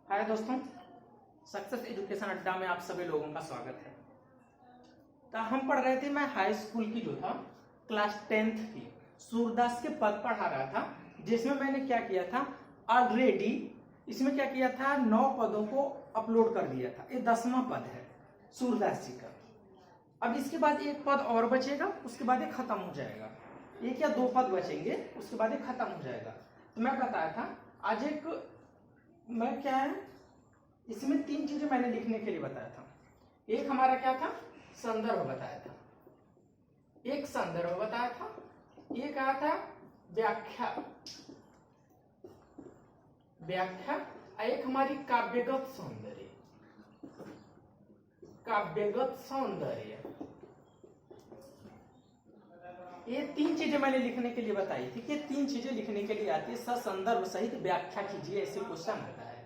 हाय दोस्तों, success education अड्डा में आप सभी लोगों का स्वागत है। तो हम पढ़ रहे थे, मैं हाई स्कूल की जो था क्लास 10th की सूरदास के पद पढ़ा रहा था, जिसमें मैंने क्या किया था, ऑलरेडी इसमें क्या किया था, 9 पदों को अपलोड कर दिया था। ये 10वां पद है सूरदास जी का। अब इसके बाद एक पद और बचेगा, उसके बाद ये खत्म हो जाएगा। एक या 2 पद बचेंगे, उसके बाद ये खत्म हो जाएगा। तो मैं बताया था आज मैं क्या है, इसमें 3 चीजें मैंने लिखने के लिए बताया था। एक हमारा क्या था, संदर्भ बताया था, एक संदर्भ बताया था, एक आया था व्याख्या, एक हमारी काव्यगत सौंदर्य, ये 3 चीजें मैंने लिखने के लिए बताई थी कि 3 चीजें लिखने के लिए आती है। ससंदर्भ सहित व्याख्या कीजिए, ऐसे क्वेश्चन आता है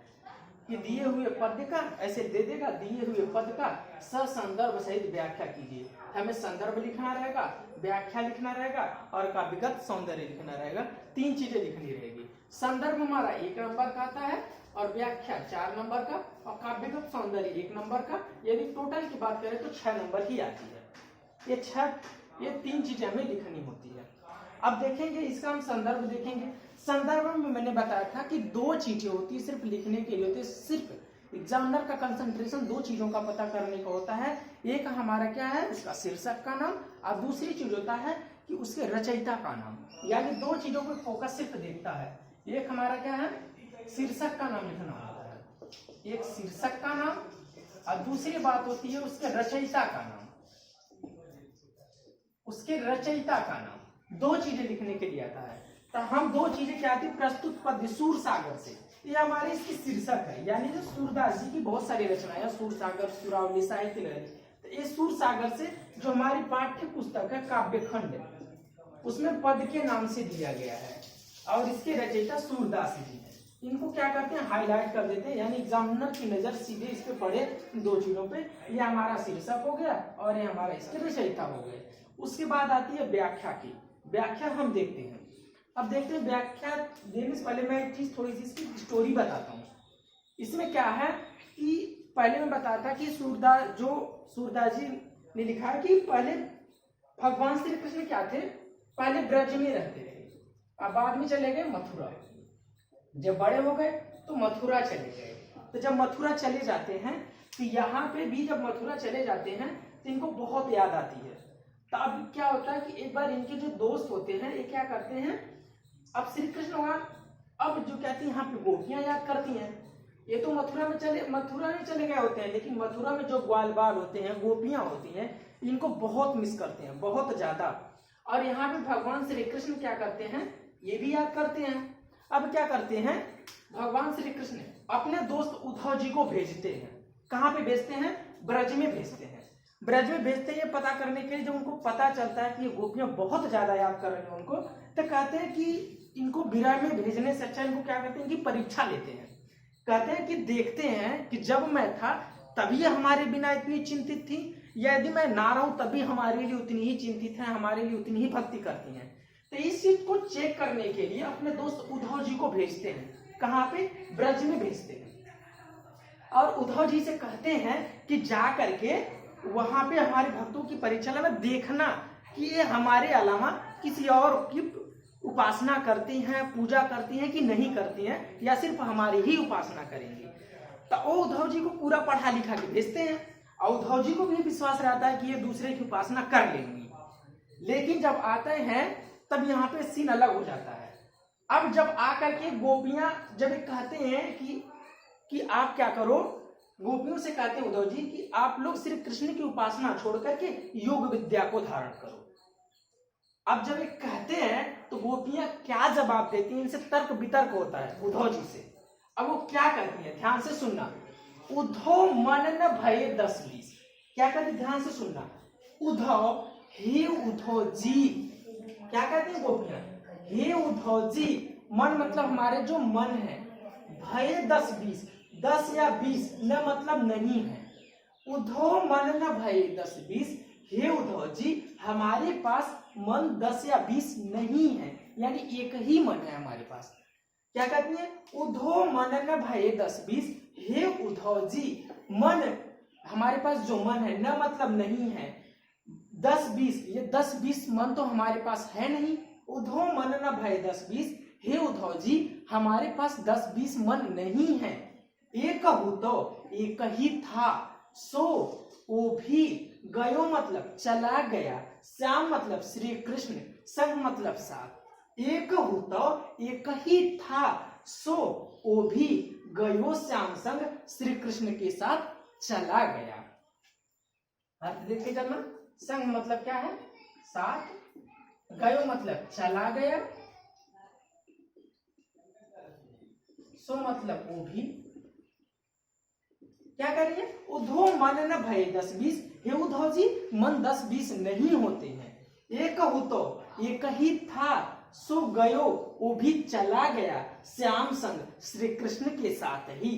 कि दिए हुए पद का ऐसे दे देगा, दिए हुए पद का ससंदर्भ सहित व्याख्या कीजिए। हमें संदर्भ लिखना रहेगा, व्याख्या लिखना रहेगा और काव्यगत सौंदर्य लिखना रहेगा। 3 चीजें लिखनी रहेगी। संदर्भ हमारा 1 नंबर का आता है और व्याख्या 4 नंबर का और काव्यगत सौंदर्य 1 नंबर का। यदि टोटल की बात करें तो 6 नंबर की आती है। ये 3 चीजें हमें लिखनी होती है। अब देखेंगे इसका हम संदर्भ देखेंगे। संदर्भ में मैंने बताया था कि 2 चीजें होती है सिर्फ लिखने के लिए होती है। सिर्फ एग्जामिनर का कंसंट्रेशन 2 चीजों का पता करने का होता है। एक हमारा क्या है, उसका शीर्षक का नाम, और दूसरी चीज होता है कि उसके रचयिता का नाम। यानी 2 चीजों को फोकस सिर्फ देखता है। एक हमारा क्या है, शीर्षक का नाम लिखना होता है, एक शीर्षक का नाम, और दूसरी बात होती है उसके रचयिता का नाम, उसके रचयिता का नाम। 2 चीजें लिखने के लिए आता है। तो हम 2 चीजें क्या आती है, प्रस्तुत पद्य सूर सागर से, ये हमारे इसकी शीर्षक है। यानी जो सूरदास जी की बहुत सारी रचनाएं, सूर सागर, सुरावली, साहित्य लहरी, तो ये सूर सागर से जो हमारी पाठ्य पुस्तक है काव्यखंड, उसमें पद के नाम से दिया गया है और इसके रचयिता सूरदास जी है। इनको क्या करते हैं, हाईलाइट कर देते हैं, यानी एग्जामिनर की नजर सीधे इस पे पड़े 2 चीजों पे। ये हमारा शीर्षक हो गया और ये हमारा इसके रचयिता हो गए। उसके बाद आती है व्याख्या की। व्याख्या हम देखते हैं। अब देखते हैं व्याख्या देने से पहले मैं एक चीज थोड़ी सी इसकी स्टोरी बताता हूँ। इसमें क्या है कि पहले मैं बताया था कि सूरदास जी ने लिखा है कि पहले भगवान श्री कृष्ण क्या थे, पहले ब्रज में रहते थे, अब बाद में चले गए मथुरा। जब बड़े हो गए तो मथुरा चले गए। तो जब मथुरा चले जाते हैं तो यहाँ पे भी जब मथुरा चले जाते हैं तो इनको बहुत याद आती है। तो अब क्या होता है कि एक बार इनके जो दोस्त होते हैं ये क्या करते हैं, अब श्री कृष्ण भगवान अब जो कहती है यहाँ पे गोपियां याद करती हैं। ये तो मथुरा नहीं चले गए होते हैं, लेकिन मथुरा में जो ग्वाल बाल होते हैं, गोपियां होती हैं, इनको बहुत मिस करते हैं, बहुत ज्यादा। और यहाँ पे भगवान श्री कृष्ण क्या करते हैं, ये भी याद करते हैं। अब क्या करते हैं, भगवान श्री कृष्ण अपने दोस्त उद्धव जी को भेजते हैं। कहाँ पे भेजते हैं, ब्रज में भेजते हैं। ब्रज में भेजते हैं ये पता करने के लिए, जब उनको पता चलता है कि ये गोपियां बहुत ज्यादा याद कर रही हैं उनको, तो कहते हैं कि इनको विराट में भेजने से अच्छा इनको क्या करते हैं, इनकी परीक्षा लेते हैं। कहते हैं कि देखते हैं कि जब मैं था तभी हमारे बिना इतनी चिंतित थी, या यदि मैं ना रहूं तभी हमारे लिए उतनी ही चिंतित है, हमारे लिए उतनी ही भक्ति करती हैं। तो इस चीज को चेक करने के लिए अपने दोस्त उद्धव जी को भेजते हैं। कहाँ पे, ब्रज में भेजते हैं। और उद्धव जी से कहते हैं कि जा करके वहां पे हमारे भक्तों की परीक्षा में देखना कि ये हमारे अलावा किसी और की उपासना करती हैं, पूजा करती हैं कि नहीं करती हैं, या सिर्फ हमारी ही उपासना करेंगी। तो वो उद्धव जी को पूरा पढ़ा लिखा के भेजते हैं और उद्धव जी को भी विश्वास रहता है कि ये दूसरे की उपासना कर लेंगी। लेकिन जब आते हैं तब यहाँ पे सीन अलग हो जाता है। अब जब आकर के गोपियां जब कहते हैं कि आप क्या करो, गोपियों से कहते हैं उद्धव जी कि आप लोग श्री कृष्ण की उपासना छोड़ करके योग विद्या को धारण करो। अब जब ये कहते हैं तो गोपियां क्या जवाब देती हैं, इनसे तर्क वितर्क होता है उद्धव जी से। अब वो क्या कहती है, ध्यान से सुनना। उद्धव मन न भये 10-20, क्या कहती, ध्यान से सुनना। उद्धव, हे उद्धव जी, क्या कहती है गोपियां, हे उद्धव जी। मन मतलब हमारे जो मन है, भय 10-20, 10 या 20, न मतलब नहीं है। उद्धव मन न भय 10-20, हे उद्धव जी हमारे पास मन 10 या 20 नहीं है, यानी एक ही मन है हमारे पास। क्या कहती है, उद्धव मन न भय 10-20, हे उद्धव जी, मन हमारे पास जो मन है, न मतलब नहीं है, 10-20, ये 10-20 मन तो हमारे पास है नहीं। उद्धव मन न भय 10-20, हे उद्धव जी हमारे पास 10-20 मन नहीं है। एक हु तो एक ही था, सो वो भी गयो मतलब चला गया, श्याम मतलब श्री कृष्ण, संग मतलब साथ। एक हु तो एक ही था, सो वो भी गयो श्याम संग श्री कृष्ण के साथ चला गया। अर्थ देखते चलना। संग मतलब क्या है? साथ। गयो मतलब चला गया। सो मतलब वो भी। क्या कर रही है? उद्धव मन न भय 10-20, हे उद्धव जी मन 10-20 नहीं होते हैं। एक हु तो एक ही था, सो गयो वो भी चला गया, श्याम संग श्री कृष्ण के साथ ही।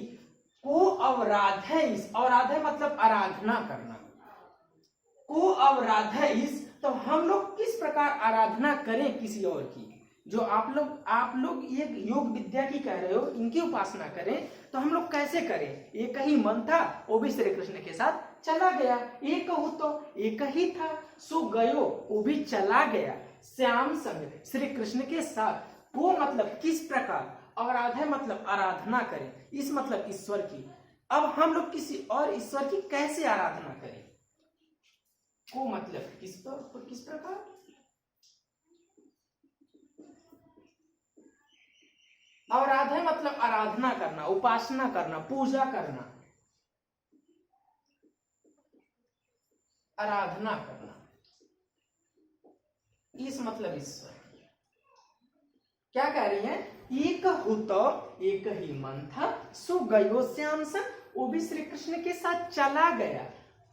को अवराध इस, अवराध मतलब आराधना करना। को अवराध इस, तो हम लोग किस प्रकार आराधना करें किसी और की? जो आप लोग ये योग विद्या की कह रहे हो, इनकी उपासना करें, तो हम लोग कैसे करें? एक ही मन था, वो भी श्री कृष्ण के साथ चला गया। एक हु तो एक ही था, सो गयो वो भी चला गया, श्याम संग श्री कृष्ण के साथ। वो मतलब किस प्रकार, आराधना मतलब आराधना करें, इस मतलब ईश्वर की। अब हम लोग किसी और ईश्वर की कैसे आराधना करें? को मतलब किस प्रकार, आराधना मतलब आराधना करना, उपासना करना, पूजा करना, आराधना करना, इस मतलब ईश्वर। क्या कह रही है? एक हु तो एक ही मन था, सो गयो श्याम संग, वो भी श्री कृष्ण के साथ चला गया।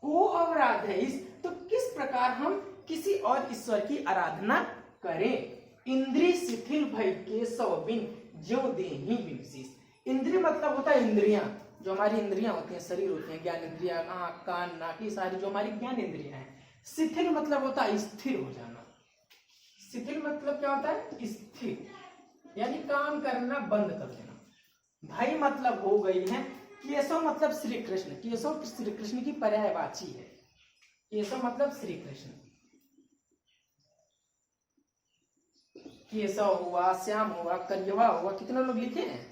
को अवराध है इस, तो किस प्रकार हम किसी और ईश्वर की आराधना करें? इंद्रिय शिथिल भय के सौ बिन, ज्यो देहि बिन शीश। इंद्रिय मतलब होता है इंद्रियां, जो हमारी इंद्रियां होती हैं, शरीर होती हैं, ज्ञान इंद्रिया, आंख कान नाक, ये सारी जो हमारी ज्ञान इंद्रियां हैं। शिथिल मतलब होता है स्थिर हो जाना। शिथिल मतलब क्या होता है? स्थिर, यानी काम करना बंद कर देना। भाई मतलब हो गई है। केशव मतलब श्री कृष्ण, केशव श्री कृष्ण की पर्यायवाची है। केशव मतलब श्री कृष्ण। केशव हुआ, श्याम हुआ, करियवा हुआ, कितने लोग लिखे हैं?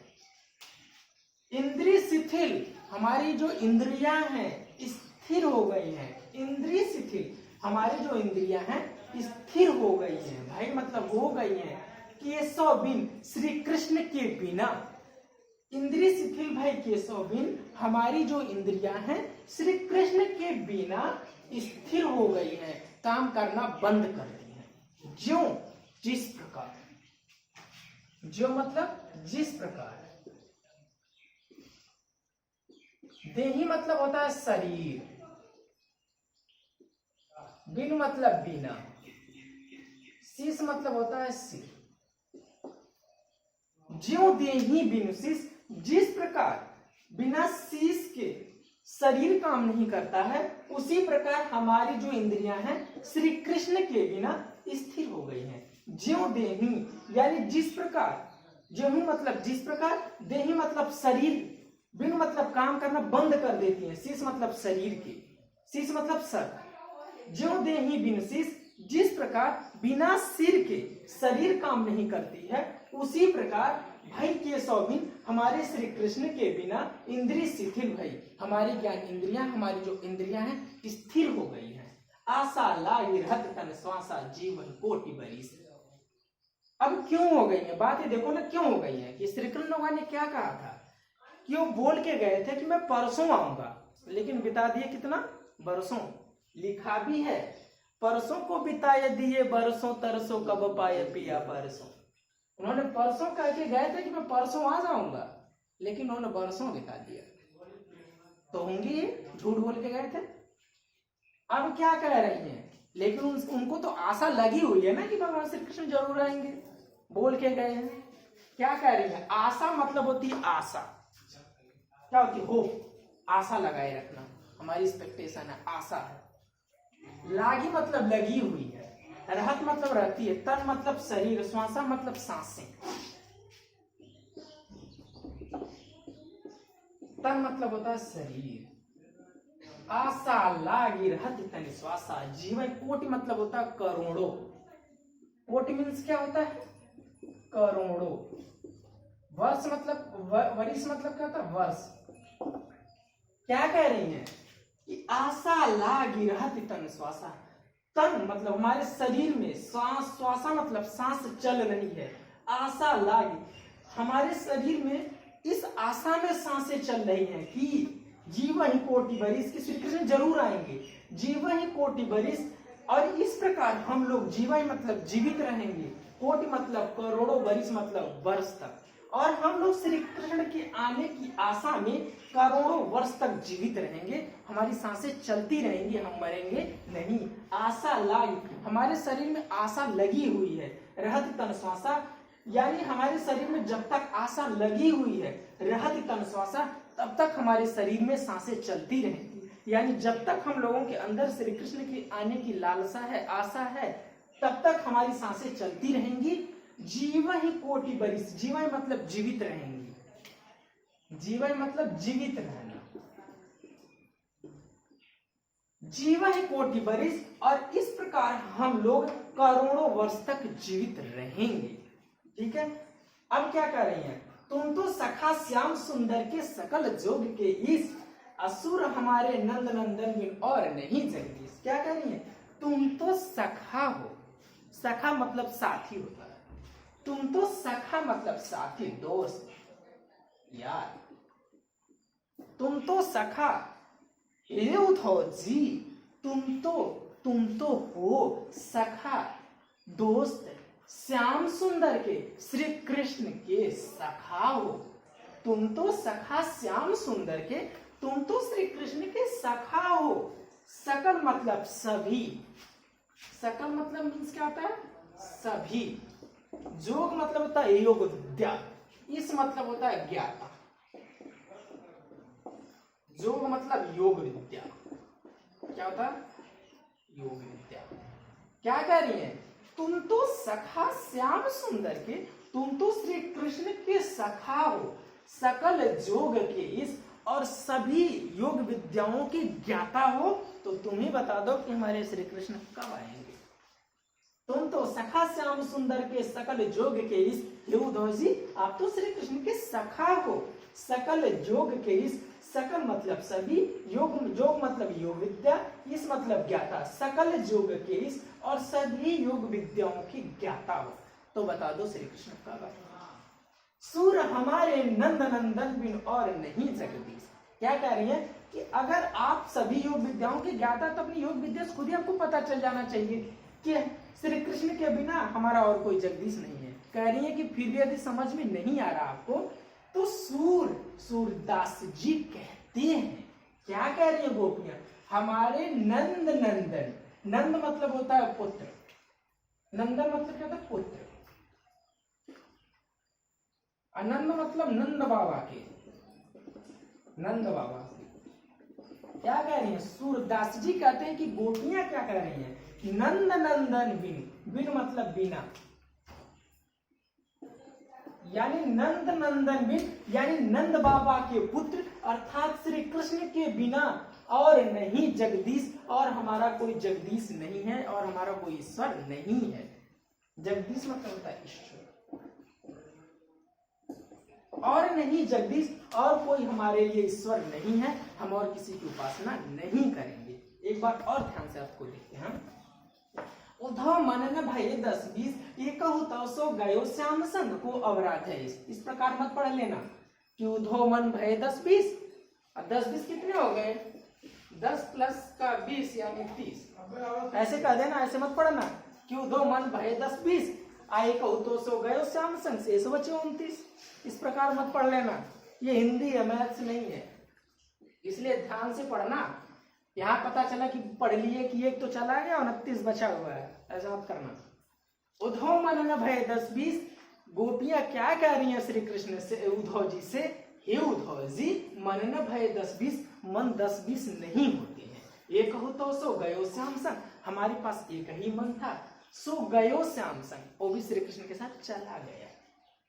इंद्रिय शिथिल, हमारी जो इंद्रियां हैं स्थिर हो गई हैं। इंद्रिय शिथिल, हमारी जो इंद्रियां हैं स्थिर हो गई हैं। भाई मतलब हो गई हैं। केशव बिन, श्री कृष्ण के बिना। इंद्रिय शिथिल भाई केशव बिन, हमारी जो इंद्रियां हैं श्री कृष्ण के बिना स्थिर हो गई हैं, काम करना बंद कर दी हैं। ज्यों जिस प्रकार, ज्यों मतलब जिस प्रकार। देही मतलब होता है शरीर, बिन मतलब बिना, शीश मतलब होता है सिर। ज्यों देही बिनु शीश, जिस प्रकार बिना शीश के शरीर काम नहीं करता है, उसी प्रकार हमारी जो इंद्रियां हैं श्री कृष्ण के बिना स्थिर हो गई हैं। ज्यों देही यानी जिस प्रकार, ज्यों मतलब जिस प्रकार, देही मतलब शरीर, बिन मतलब काम करना बंद कर देती है, शीश मतलब शरीर के, शीश मतलब सर। ज्यों देही बिन शीश, जिस प्रकार बिना सिर के शरीर काम नहीं करती है, उसी प्रकार भाई केशव बिन, हमारे श्री कृष्ण के बिना इंद्रिय शिथिल भई, हमारी ज्ञान इंद्रियां, हमारी जो इंद्रियां हैं स्थिर हो गई हैं। आशा लाई रहत तन श्वासा, जीवन कोटि बरिस। अब क्यों हो गई है बात? देखो ना क्यों हो गई है कि श्री कृष्ण भगवान ने क्या कहा था कि वो बोल के गए थे कि मैं परसों आऊंगा, लेकिन बिता दिए कितना? बरसों। लिखा भी है, परसों को बिताए दिए बरसों, तरसों कब पाए पिया परसों। उन्होंने परसों कह के गए थे कि मैं परसों आ जाऊंगा, लेकिन उन्होंने बरसों बिता दिया। तो होंगे ये झूठ बोल के गए थे। अब क्या कह रही हैं? लेकिन उनको तो आशा लगी हुई है ना कि भगवान श्री कृष्ण जरूर आएंगे, बोल के गए हैं। क्या कह रही है? आशा मतलब होती है आशा, क्या होती है? होप, आशा लगाए रखना, हमारी एक्सपेक्टेशन है, आशा है। लागी मतलब लगी हुई है, रहत मतलब रहती है, तन मतलब शरीर, श्वासा मतलब सांसें। तन मतलब होता है शरीर। आशा लागी रहत तन श्वासा, जीवन। कोटि मतलब होता है करोड़ों। कोटि मीन्स क्या होता है? करोड़ों। वर्ष मतलब वरिष मतलब क्या होता है? वर्ष। क्या कह रही हैं कि आशा लागी रहत तन श्वासा। तन मतलब हमारे शरीर में, सांस, श्वासा मतलब सांस चल रही है। आशा लागी, हमारे शरीर में इस आशा में सांसें चल रही हैं कि जीव ही कोटि बरिस, कि श्री कृष्ण जरूर आएंगे, जीव ही कोटि बरिस। और इस प्रकार हम लोग, जीवा मतलब जीवित रहेंगे, कोटि मतलब करोड़ों, बरिस मतलब वर्ष तक। और हम लोग श्री कृष्ण के आने की आशा में करोड़ों वर्ष तक जीवित रहेंगे, हमारी सांसें चलती रहेंगी, हम मरेंगे नहीं। आशा लागी, हमारे शरीर में आशा लगी हुई है। रहत तन श्वासा, यानी हमारे शरीर में जब तक आशा लगी हुई है, रहत तन श्वासा, तब तक हमारे शरीर में सांसें चलती रहेंगी। यानी जब तक हम लोगों के अंदर श्री कृष्ण के आने की लालसा है, आशा है, तब तक हमारी सांसें चलती रहेंगी। जीव ही कोटि बरिस, जीवन मतलब जीवित रहेंगी, जीवन मतलब जीवित रहना, जीव ही कोटि बरिस। और इस प्रकार हम लोग करोड़ों वर्ष तक जीवित रहेंगे। ठीक है। अब क्या कर रही हैं? तुम तो सखा श्याम सुंदर के सकल जोग के ईश, असुर हमारे नंद नंदन बिन और नहीं जगदीश। क्या कह रही है? तुम तो सखा हो। सखा मतलब साथी होता है। तुम तो सखा मतलब साथी, दोस्त, यार। तुम तो सखा हो जी, तुम तो हो सखा, दोस्त, श्याम सुंदर के, श्री कृष्ण के सखा हो। तुम तो सखा श्याम सुंदर के, तुम तो श्री कृष्ण के सखा हो। सकल मतलब सभी, सकल मतलब मीन्स क्या होता है? सभी। जोग मतलब होता है योग विद्या, इस मतलब होता है ज्ञाता। जोग मतलब योग विद्या, क्या होता है? योग विद्या। क्या कह रही है? तुम तो सखा श्याम सुंदर के, तुम तो श्री कृष्ण के सखा हो, सकल जोग के इस, और सभी योग विद्याओं की ज्ञाता हो। तो तुम ही बता दो कि हमारे श्री कृष्ण कब आएंगे। तुम तो सखा श्याम सुंदर के सकल जोग के इस, हे उद्धव जी आप तो श्री कृष्ण के सखा हो, सकल जोग के इस, सकल मतलब सभी, योग, जोग मतलब योग विद्या, इस मतलब ज्ञाता, सकल जोग के इस और सभी योग विद्याओं की ज्ञाता हो। तो बता दो श्री कृष्ण कब आएंगे। सूर हमारे नंद नंदन बिन और नहीं जगदीश। क्या कह रही है कि अगर आप सभी योग विद्याओं के ज्ञाता, तो अपनी योग विद्या से खुद ही आपको पता चल जाना चाहिए कि श्री कृष्ण के बिना हमारा और कोई जगदीश नहीं है। कह रही है कि फिर भी यदि समझ में नहीं आ रहा आपको, तो सूरदास जी कहते हैं, क्या कह रही है गोपियां? हमारे नंद नंदन, नंद मतलब होता है पुत्र, नंदन मतलब क्या होता है? पुत्र। आनंद मतलब नंद बाबा के, नंद बाबा। क्या कह रही है? सूरदास जी कहते हैं कि गोपियां क्या कह रही हैं? नंद नंदन बिन, बिन मतलब बिना, यानी नंद नंदन बिन, यानी नंद बाबा के पुत्र अर्थात श्री कृष्ण के बिना और नहीं जगदीश, और हमारा कोई जगदीश नहीं है, और हमारा कोई ईश्वर नहीं है। जगदीश मतलब होता है ईश्वर, और नहीं जगदीश, और कोई हमारे लिए ईश्वर नहीं है, हम और किसी की उपासना नहीं करेंगे। एक बात और ध्यान से आपको देखते हैं। उद्धव मन न भये 10-20, ये कहूँ तो सो गयो श्याम संग को अवराध है। इस प्रकार मत पढ़ लेना कि उद्धव मन भये 10-20, और 10-20 कितने हो गए? 10 प्लस का 20 यानी 30। ऐसे कह देना, ऐसे मत पढ़ना कि उद्धव मन भये 10-20, आए कहूँ तो सो गयो श्याम संग, शेष बचे 29। इस प्रकार मत पढ़ लेना, ये हिंदी है, मैथ्स नहीं है, इसलिए ध्यान से पढ़ना। यहाँ पता चला कि पढ़ लिए कि एक तो चला गया और 29 बचा हुआ है, ऐसा मत करना। उद्धव मन न भये 10-20, गोपियां क्या कह रही हैं श्री कृष्ण से, उद्धव जी से? हे उद्धव जी मन न भये 10-20, मन 10-20 नहीं होते हैं। एक कहूँ तो सो गयो श्याम संग, हमारे पास एक ही मन था, सो गयो श्याम संग, वो भी श्री कृष्ण के साथ चला गया।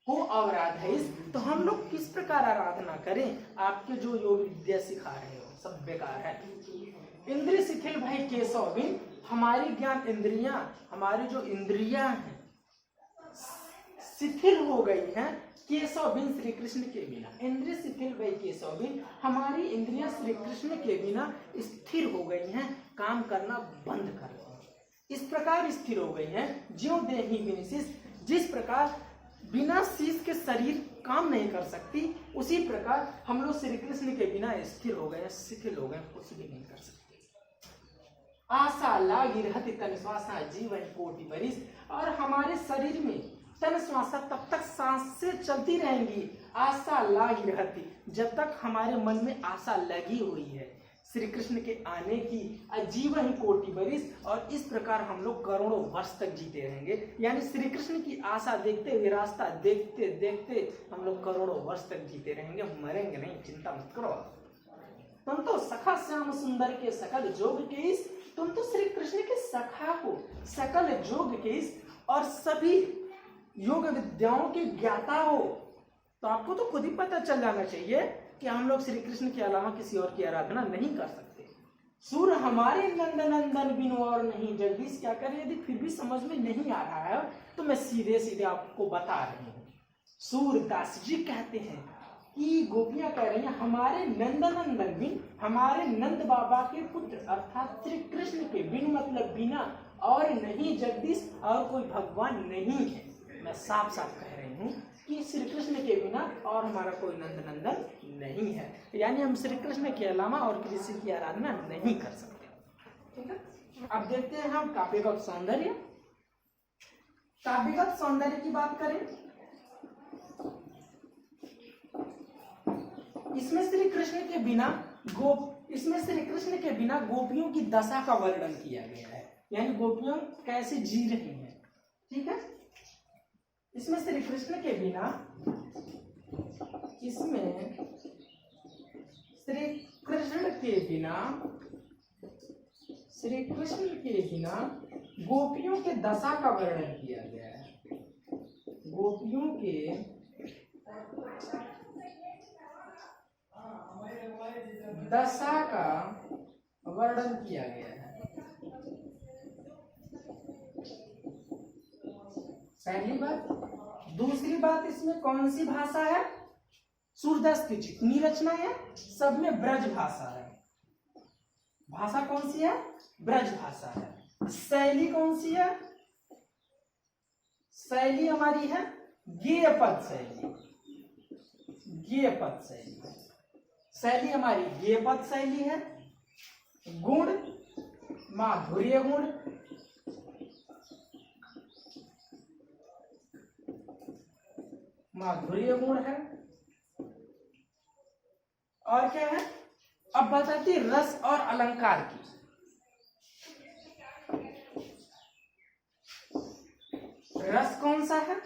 हो अवराधेश, तो हम लोग किस प्रकार आराधना करें? आपके जो योग विद्या सिखा रहे हो सब बेकार है। इंद्रिय शिथिल भाई केशव बिन, हमारी ज्ञान इंद्रियां, हमारी जो इंद्रियां हैं शिथिल हो गई हैं केशव बिन, श्री कृष्ण के बिना। इंद्रिय शिथिल भाई केशव बिन, हमारी इंद्रियां श्री कृष्ण के बिना स्थिर हो गई हैं, काम करना बंद कर दी। इस प्रकार स्थिर हो गई हैं ज्यों देहि बिन शीश, जिस प्रकार बिना शीश के शरीर काम नहीं कर सकती, उसी प्रकार हम लोग श्री कृष्ण के बिना स्थिर हो गए, शिथिल हो गए, कुछ भी नहीं कर सकते। आशा लागी रहती तन श्वासा जीवन कोटि बरिस, और हमारे शरीर में तन श्वासा तब तक सांसें चलती रहेंगी। आशा लागी रहती, जब तक हमारे मन में आशा लगी हुई है श्री कृष्ण के आने की, जीवन कोटि बरिस, और इस प्रकार हम लोग करोड़ों वर्ष तक जीते रहेंगे। यानी श्री कृष्ण की आशा देखते हुए, रास्ता देखते देखते हम लोग करोड़ों वर्ष तक जीते रहेंगे, मरेंगे नहीं, चिंता मत करो। तुम तो सखा श्याम सुंदर के सकल जोग के इस, तुम तो श्री कृष्ण के सखा हो, सकल जोग के इस, और सभी योग विद्याओं के ज्ञाता हो। तो आपको तो खुद ही पता चल जाना चाहिए कि हम लोग श्री कृष्ण के अलावा किसी और की आराधना नहीं कर सकते। सूर हमारे नंदन नंदन बिन और नहीं जगदीश, क्या करें? यदि फिर भी समझ में नहीं आ रहा है तो मैं सीधे सीधे आपको बता रही हूँ। सूरदास जी कहते हैं कि गोपियां कह रही हैं हमारे नंदनंदन बिन, हमारे नंद बाबा के पुत्र अर्थात श्री कृष्ण के बिन, मतलब बिना और नहीं जगदीश, और कोई भगवान नहीं है। मैं साफ साफ कह रही हूँ कि श्री कृष्ण के बिना और हमारा कोई नंद नंदन नहीं है, यानी हम श्री कृष्ण के अलावा और किसी की आराधना नहीं कर सकते। ठीक है, अब देखते हैं हम काव्यगत सौंदर्य। काव्यगत सौंदर्य की बात करें, इसमें श्री कृष्ण के बिना गोपियों की दशा का वर्णन किया गया है, यानी गोपियों कैसे जी रही हैं। ठीक है, इसमें श्री कृष्ण के बिना गोपियों के दशा का वर्णन किया गया है। गोपियों के दशा का वर्णन किया गया है। पहली बात। दूसरी बात, इसमें कौन सी भाषा है? सूरदास की जितनी रचना है सब में ब्रज भाषा है। भाषा कौन सी है? ब्रज भाषा है। शैली कौन सी है? शैली हमारी है गेय पद शैली। गेय पद शैली, शैली हमारी गेय पद शैली है। गुण माधुर्य गुण, माधुर्य गुण है। और क्या है? अब बताती रस और अलंकार की। रस कौन सा है?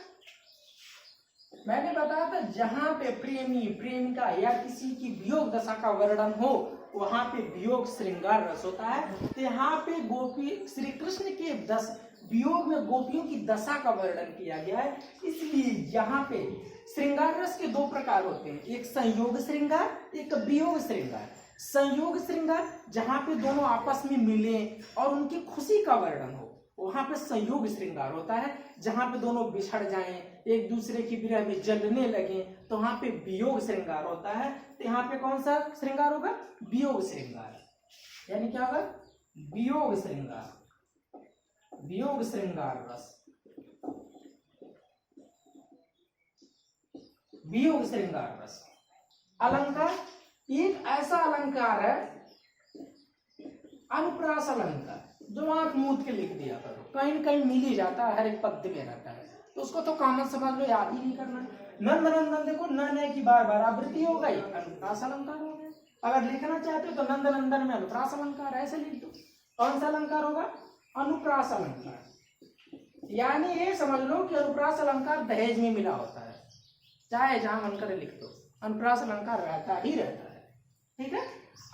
मैंने बताया था जहां पे प्रेमी प्रेमिका या किसी की वियोग दशा का वर्णन हो वहां पे वियोग श्रृंगार रस होता है। तो यहाँ पे गोपी श्री कृष्ण के वियोग में गोपियों की दशा का वर्णन किया गया है, इसलिए यहाँ पे श्रृंगार रस के दो प्रकार होते हैं, एक संयोग श्रृंगार, एक वियोग श्रृंगार। संयोग श्रृंगार जहाँ पे दोनों आपस में मिले और उनकी खुशी का वर्णन हो, वहां पे संयोग श्रृंगार होता है। जहां पे दोनों बिछड़ जाएं, एक दूसरे की विरह में जलने लगे, तो वहां पे वियोग श्रृंगार होता है। तो यहाँ पे कौन सा श्रृंगार होगा? वियोग श्रृंगार। यानी क्या होगा? वियोग श्रृंगार, वियोग श्रृंगार रस, वियोग श्रृंगार रस। अलंकार एक ऐसा अलंकार है, अनुप्रास अलंकार, जो आंख मूंद के लिख दिया करो, कहीं न कहीं मिल ही जाता है, हर एक पद्य में रहता है, तो उसको तो कॉमन समझ लो, याद ही नहीं करना। नंद नंदन देखो, न की बार बार आवृत्ति हो गई, अनुप्रास अलंकार हो गया। अगर लिखना चाहते हो तो नंद नंदन में अनुप्रास अलंकार ऐसे लिख दो। कौन सा अलंकार होगा? अनुप्रास अलंकार। यानी ये समझ लो कि अनुप्रास अलंकार दहेज में मिला होता है, चाहे जहां मन करे लिख दो, अनुप्रास अलंकार रहता ही रहता है। ठीक है,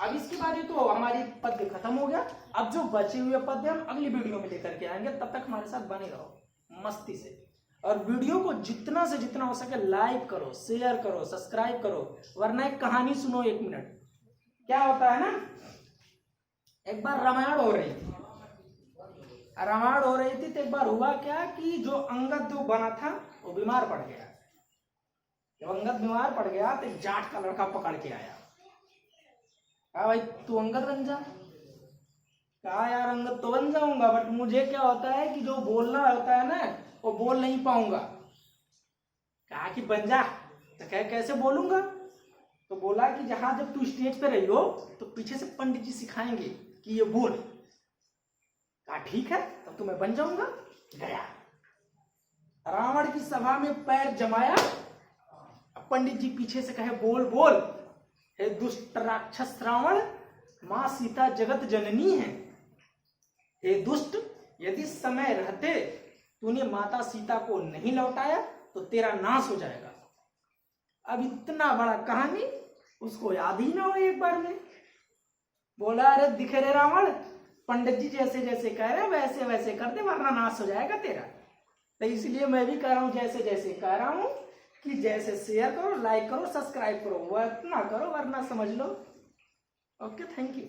अब इसके बाद तो हमारी पद्य खत्म हो गया। अब जो बचे हुए पद्य हम अगली वीडियो में लेकर के आएंगे, तब तक हमारे साथ बने रहो मस्ती से। और वीडियो को जितना से जितना हो सके लाइक करो, शेयर करो, सब्सक्राइब करो। वरना एक कहानी सुनो 1 मिनट। क्या होता है ना, एक बार रामायण हो रही थी, तो एक बार हुआ क्या कि जो अंगद जो बना था वो बीमार पड़ गया। जब अंगद बीमार पड़ गया तो एक जाट का लड़का पकड़ के आया, कहा भाई तू अंगद बन जा। कहा यार अंगद तो बन जाऊंगा, बट मुझे क्या होता है कि जो बोलना होता है ना वो बोल नहीं पाऊंगा। कहा कि बन जा। तो कह कैसे बोलूंगा? तो बोला कि जहां जब तू स्टेज पे रही हो तो पीछे से पंडित जी सिखाएंगे कि ये बोल। कहा ठीक है, तब तो मैं बन जाऊंगा। गया, रावण की सभा में पैर जमाया, पंडित जी पीछे से कहे बोल बोल, हे दुष्ट राक्षस रावण, मां सीता जगत जननी है। हे दुष्ट, यदि समय रहते तूने माता सीता को नहीं लौटाया तो तेरा नाश हो जाएगा। अब इतना बड़ा कहानी उसको याद ही ना हो एक बार में। बोला अरे दिखे रे रावण, पंडित जी जैसे जैसे कह रहे वैसे वैसे कर दे वरना नाश हो जाएगा तेरा। तो इसलिए मैं भी कह रहा हूं जैसे जैसे कह रहा हूं कि जैसे शेयर करो, लाइक करो, सब्सक्राइब करो, वरना करो वरना समझ लो। Okay, thank you.